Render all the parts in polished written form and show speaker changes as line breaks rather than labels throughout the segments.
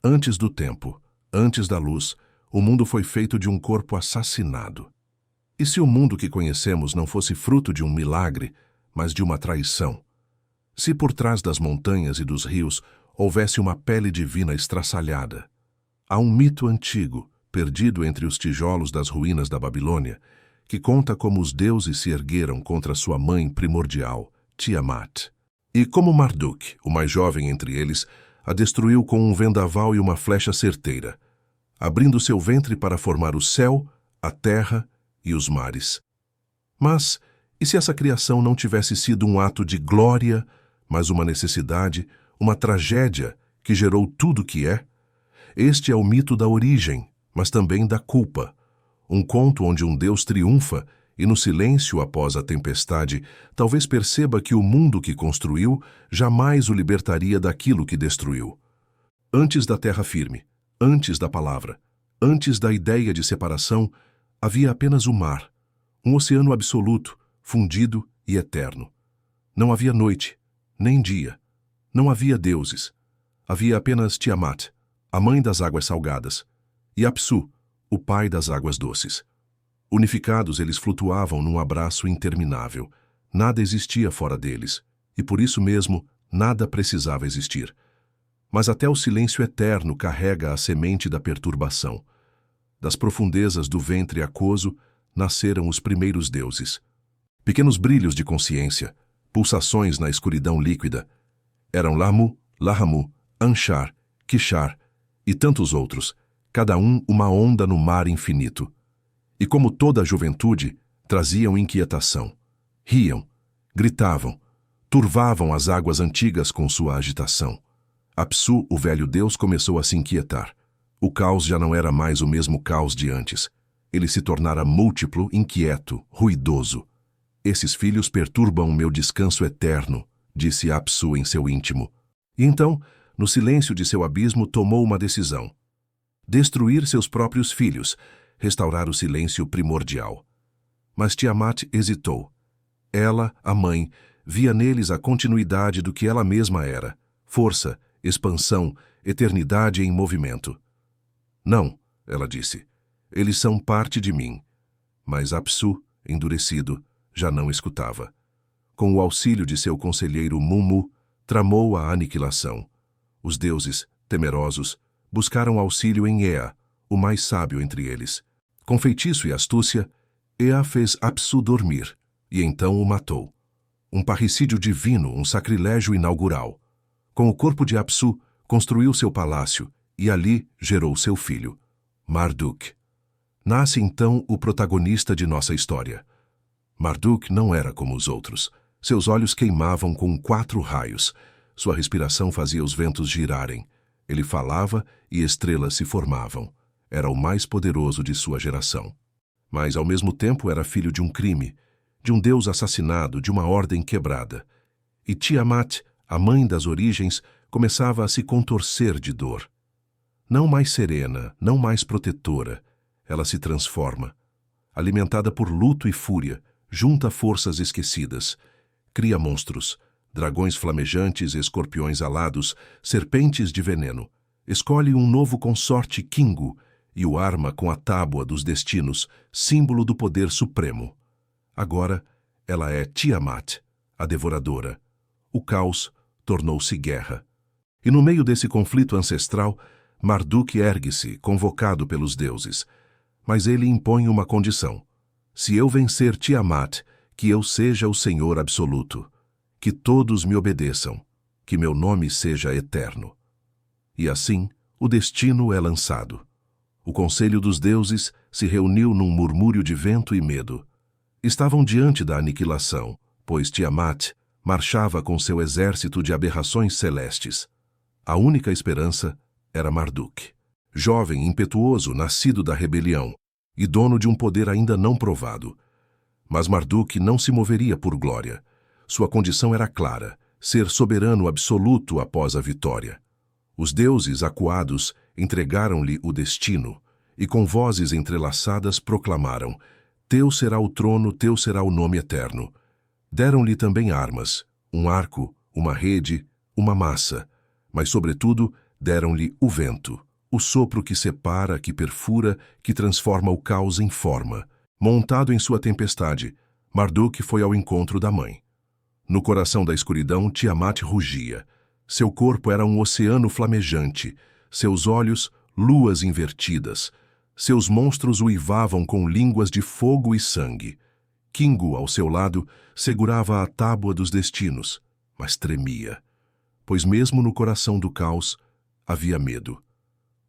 Antes do tempo, antes da luz, o mundo foi feito de um corpo assassinado. E se o mundo que conhecemos não fosse fruto de um milagre, mas de uma traição? Se por trás das montanhas e dos rios houvesse uma pele divina estraçalhada? Há um mito antigo, perdido entre os tijolos das ruínas da Babilônia, que conta como os deuses se ergueram contra sua mãe primordial, Tiamat. E como Marduk, o mais jovem entre eles, a destruiu com um vendaval e uma flecha certeira, abrindo seu ventre para formar o céu, a terra e os mares. Mas, e se essa criação não tivesse sido um ato de glória, mas uma necessidade, uma tragédia que gerou tudo o que é? Este é o mito da origem, mas também da culpa. Um conto onde um Deus triunfa e, no silêncio após a tempestade, talvez perceba que o mundo que construiu jamais o libertaria daquilo que destruiu. Antes da terra firme, antes da palavra, antes da ideia de separação, havia apenas o mar, um oceano absoluto, fundido e eterno. Não havia noite, nem dia. Não havia deuses. Havia apenas Tiamat, a mãe das águas salgadas, e Apsu, o pai das águas doces. Unificados, eles flutuavam num abraço interminável. Nada existia fora deles, e por isso mesmo, nada precisava existir. Mas até o silêncio eterno carrega a semente da perturbação. Das profundezas do ventre aquoso nasceram os primeiros deuses. Pequenos brilhos de consciência, pulsações na escuridão líquida. Eram Lamu, Lahamu, Anshar, Kishar e tantos outros, cada um uma onda no mar infinito. E como toda a juventude, traziam inquietação. Riam, gritavam, turvavam as águas antigas com sua agitação. Apsu, o velho deus, começou a se inquietar. O caos já não era mais o mesmo caos de antes. Ele se tornara múltiplo, inquieto, ruidoso. Esses filhos perturbam o meu descanso eterno, disse Apsu em seu íntimo. E então, no silêncio de seu abismo, tomou uma decisão. Destruir seus próprios filhos, restaurar o silêncio primordial. Mas Tiamat hesitou. Ela, a mãe, via neles a continuidade do que ela mesma era, força, expansão, eternidade em movimento. Não, ela disse, eles são parte de mim. Mas Apsu, endurecido, já não escutava. Com o auxílio de seu conselheiro Mumu, tramou a aniquilação. Os deuses, temerosos, buscaram auxílio em Ea, o mais sábio entre eles. Com feitiço e astúcia, Ea fez Apsu dormir, e então o matou. Um parricídio divino, um sacrilégio inaugural. Com o corpo de Apsu, construiu seu palácio, e ali gerou seu filho, Marduk. Nasce então o protagonista de nossa história. Marduk não era como os outros. Seus olhos queimavam com 4 raios. Sua respiração fazia os ventos girarem. Ele falava e estrelas se formavam. Era o mais poderoso de sua geração. Mas, ao mesmo tempo, era filho de um crime, de um deus assassinado, de uma ordem quebrada. E Tiamat, a mãe das origens, começava a se contorcer de dor. Não mais serena, não mais protetora, ela se transforma. Alimentada por luto e fúria, junta forças esquecidas. Cria monstros, dragões flamejantes, escorpiões alados, serpentes de veneno. Escolhe um novo consorte Kingu e o arma com a tábua dos destinos, símbolo do poder supremo. Agora, ela é Tiamat, a devoradora. O caos tornou-se guerra. E no meio desse conflito ancestral, Marduk ergue-se, convocado pelos deuses. Mas ele impõe uma condição. Se eu vencer Tiamat, que eu seja o Senhor absoluto. Que todos me obedeçam. Que meu nome seja eterno. E assim, o destino é lançado. O conselho dos deuses se reuniu num murmúrio de vento e medo. Estavam diante da aniquilação, pois Tiamat marchava com seu exército de aberrações celestes. A única esperança era Marduk. Jovem, impetuoso, nascido da rebelião, e dono de um poder ainda não provado. Mas Marduk não se moveria por glória. Sua condição era clara, ser soberano absoluto após a vitória. Os deuses, acuados, entregaram-lhe o destino, e com vozes entrelaçadas proclamaram: Teu será o trono, teu será o nome eterno. Deram-lhe também armas, um arco, uma rede, uma massa, mas, sobretudo, Deram-lhe o vento, o sopro que separa, que perfura, que transforma o caos em forma. Montado em sua tempestade, Marduk foi ao encontro da mãe. No coração da escuridão, Tiamat rugia. Seu corpo era um oceano flamejante, seus olhos, luas invertidas. Seus monstros uivavam com línguas de fogo e sangue. Kingu, ao seu lado, segurava a tábua dos destinos, mas tremia, pois mesmo no coração do caos havia medo.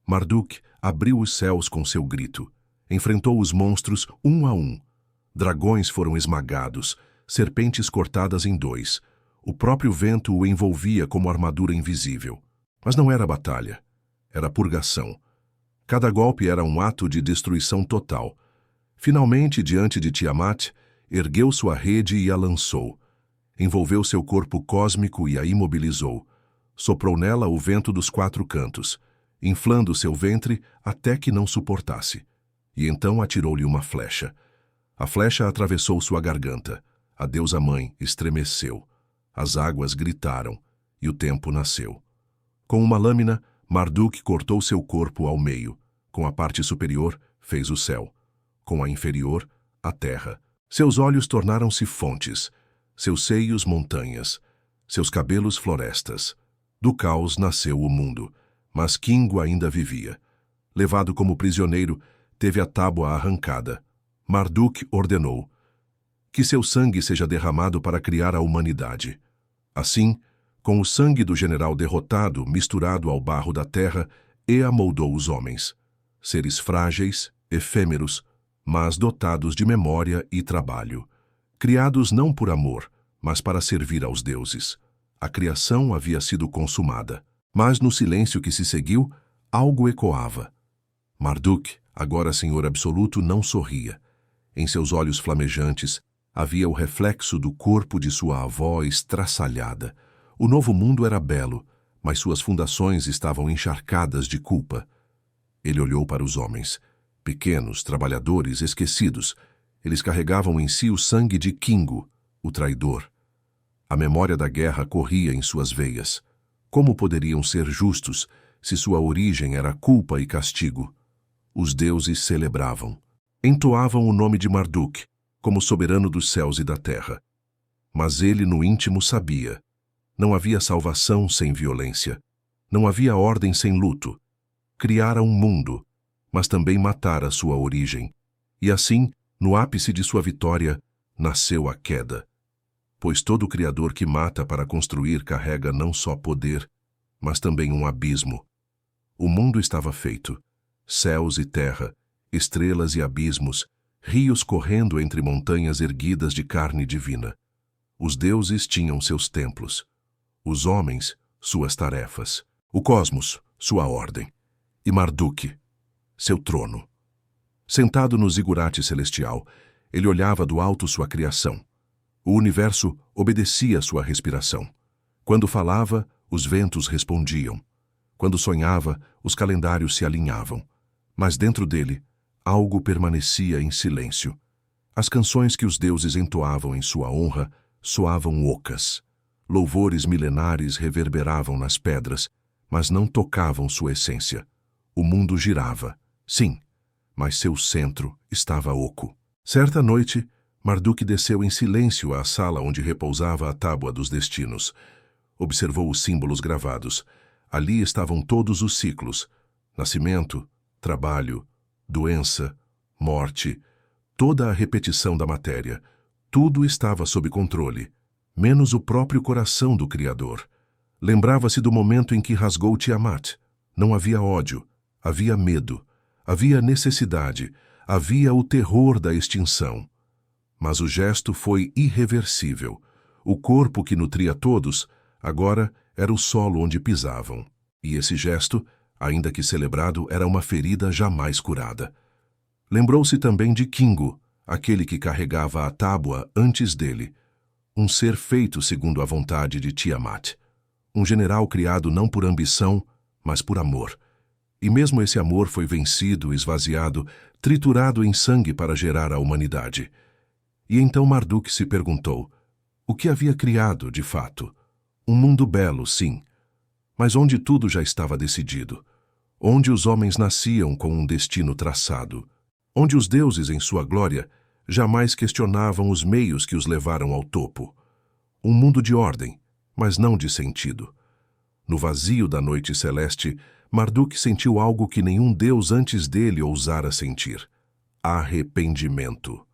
Marduk abriu os céus com seu grito, enfrentou os monstros um a um. Dragões foram esmagados, serpentes cortadas em dois. O próprio vento o envolvia como armadura invisível. Mas não era batalha, era purgação. Cada golpe era um ato de destruição total. Finalmente, diante de Tiamat, ergueu sua rede e a lançou. Envolveu seu corpo cósmico e a imobilizou. Soprou nela o vento dos quatro cantos, inflando seu ventre até que não suportasse. E então atirou-lhe uma flecha. A flecha atravessou sua garganta. A deusa-mãe estremeceu. As águas gritaram, e o tempo nasceu. Com uma lâmina, Marduk cortou seu corpo ao meio. Com a parte superior, fez o céu. Com a inferior, a terra. Seus olhos tornaram-se fontes, seus seios montanhas, seus cabelos florestas. Do caos nasceu o mundo, mas Kingu ainda vivia. Levado como prisioneiro, teve a tábua arrancada. Marduk ordenou que seu sangue seja derramado para criar a humanidade. Assim, com o sangue do general derrotado misturado ao barro da terra, Ea moldou os homens, seres frágeis, efêmeros, mas dotados de memória e trabalho. Criados não por amor, mas para servir aos deuses. A criação havia sido consumada, mas no silêncio que se seguiu, algo ecoava. Marduk, agora senhor absoluto, não sorria. Em seus olhos flamejantes havia o reflexo do corpo de sua avó estraçalhada. O novo mundo era belo, mas suas fundações estavam encharcadas de culpa. Ele olhou para os homens. Pequenos, trabalhadores, esquecidos. Eles carregavam em si o sangue de Kingu, o traidor. A memória da guerra corria em suas veias. Como poderiam ser justos se sua origem era culpa e castigo? Os deuses celebravam. Entoavam o nome de Marduk, como soberano dos céus e da terra. Mas ele, no íntimo, sabia. Não havia salvação sem violência. Não havia ordem sem luto. Criara um mundo, mas também matara sua origem. E assim, no ápice de sua vitória, nasceu a queda. Pois todo criador que mata para construir carrega não só poder, mas também um abismo. O mundo estava feito. Céus e terra, estrelas e abismos, rios correndo entre montanhas erguidas de carne divina. Os deuses tinham seus templos. Os homens, suas tarefas. O cosmos, sua ordem. E Marduk, seu trono. Sentado no zigurate celestial, ele olhava do alto sua criação. O universo obedecia sua respiração. Quando falava, os ventos respondiam. Quando sonhava, os calendários se alinhavam. Mas dentro dele, algo permanecia em silêncio. As canções que os deuses entoavam em sua honra soavam ocas. Louvores milenares reverberavam nas pedras, mas não tocavam sua essência. O mundo girava, sim, mas seu centro estava oco. Certa noite, Marduk desceu em silêncio à sala onde repousava a tábua dos destinos. Observou os símbolos gravados. Ali estavam todos os ciclos: nascimento, trabalho, doença, morte, toda a repetição da matéria. Tudo estava sob controle, menos o próprio coração do Criador. Lembrava-se do momento em que rasgou Tiamat. Não havia ódio, havia medo, havia necessidade, havia o terror da extinção. Mas o gesto foi irreversível. O corpo que nutria todos, agora era o solo onde pisavam. E esse gesto, ainda que celebrado, era uma ferida jamais curada. Lembrou-se também de Kingu, aquele que carregava a tábua antes dele. Um ser feito segundo a vontade de Tiamat. Um general criado não por ambição, mas por amor. E mesmo esse amor foi vencido, esvaziado, triturado em sangue para gerar a humanidade. E então Marduk se perguntou: o que havia criado, de fato? Um mundo belo, sim, mas onde tudo já estava decidido, onde os homens nasciam com um destino traçado, onde os deuses, em sua glória, jamais questionavam os meios que os levaram ao topo. Um mundo de ordem, mas não de sentido. No vazio da noite celeste, Marduk sentiu algo que nenhum deus antes dele ousara sentir: arrependimento.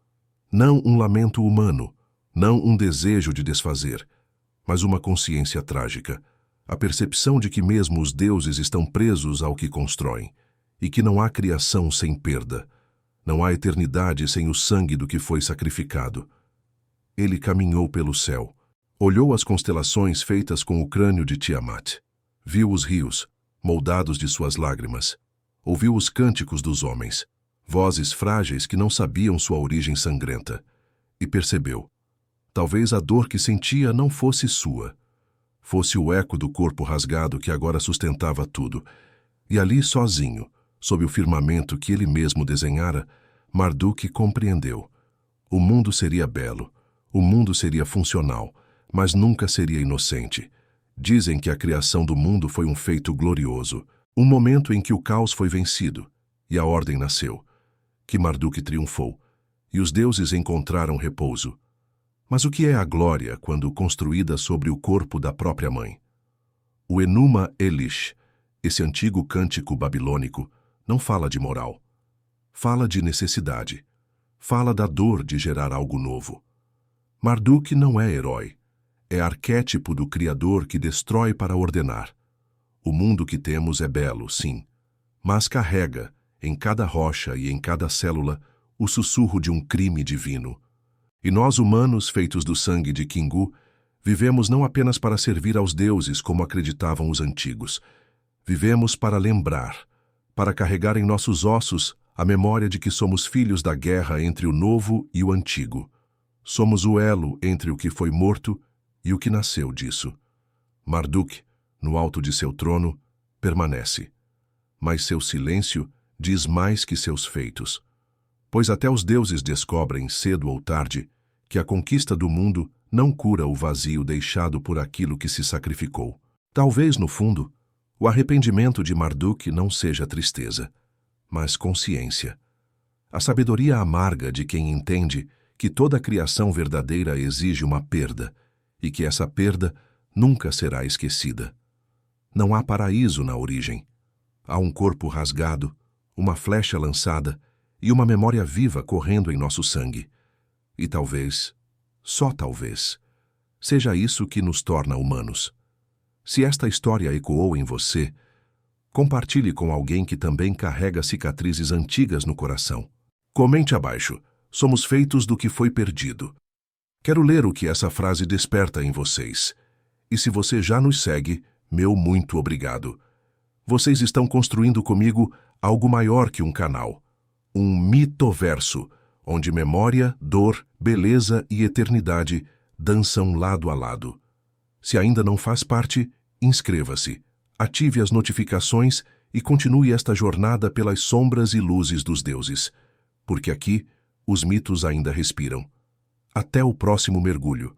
Não um lamento humano, não um desejo de desfazer, mas uma consciência trágica, a percepção de que mesmo os deuses estão presos ao que constroem, e que não há criação sem perda, não há eternidade sem o sangue do que foi sacrificado. Ele caminhou pelo céu, olhou as constelações feitas com o crânio de Tiamat, viu os rios, moldados de suas lágrimas, ouviu os cânticos dos homens, vozes frágeis que não sabiam sua origem sangrenta, e percebeu: talvez a dor que sentia não fosse sua, fosse o eco do corpo rasgado que agora sustentava tudo, e ali sozinho, sob o firmamento que ele mesmo desenhara, Marduk compreendeu: o mundo seria belo, o mundo seria funcional, mas nunca seria inocente. Dizem que a criação do mundo foi um feito glorioso, um momento em que o caos foi vencido, e a ordem nasceu, que Marduk triunfou, e os deuses encontraram repouso. Mas o que é a glória quando construída sobre o corpo da própria mãe? O Enuma Elish, esse antigo cântico babilônico, não fala de moral. Fala de necessidade. Fala da dor de gerar algo novo. Marduk não é herói. É arquétipo do Criador que destrói para ordenar. O mundo que temos é belo, sim, mas carrega, em cada rocha e em cada célula, o sussurro de um crime divino. E nós, humanos, feitos do sangue de Kingu, vivemos não apenas para servir aos deuses como acreditavam os antigos. Vivemos para lembrar, para carregar em nossos ossos a memória de que somos filhos da guerra entre o novo e o antigo. Somos o elo entre o que foi morto e o que nasceu disso. Marduk, no alto de seu trono, permanece. Mas seu silêncio diz mais que seus feitos. Pois até os deuses descobrem, cedo ou tarde, que a conquista do mundo não cura o vazio deixado por aquilo que se sacrificou. Talvez, no fundo, o arrependimento de Marduk não seja tristeza, mas consciência. A sabedoria amarga de quem entende que toda criação verdadeira exige uma perda, e que essa perda nunca será esquecida. Não há paraíso na origem. Há um corpo rasgado, uma flecha lançada e uma memória viva correndo em nosso sangue. E talvez, só talvez, seja isso que nos torna humanos. Se esta história ecoou em você, compartilhe com alguém que também carrega cicatrizes antigas no coração. Comente abaixo: somos feitos do que foi perdido. Quero ler o que essa frase desperta em vocês. E se você já nos segue, meu muito obrigado. Vocês estão construindo comigo algo maior que um canal. Um mitoverso, onde memória, dor, beleza e eternidade dançam lado a lado. Se ainda não faz parte, inscreva-se, ative as notificações e continue esta jornada pelas sombras e luzes dos deuses, porque aqui os mitos ainda respiram. Até o próximo mergulho.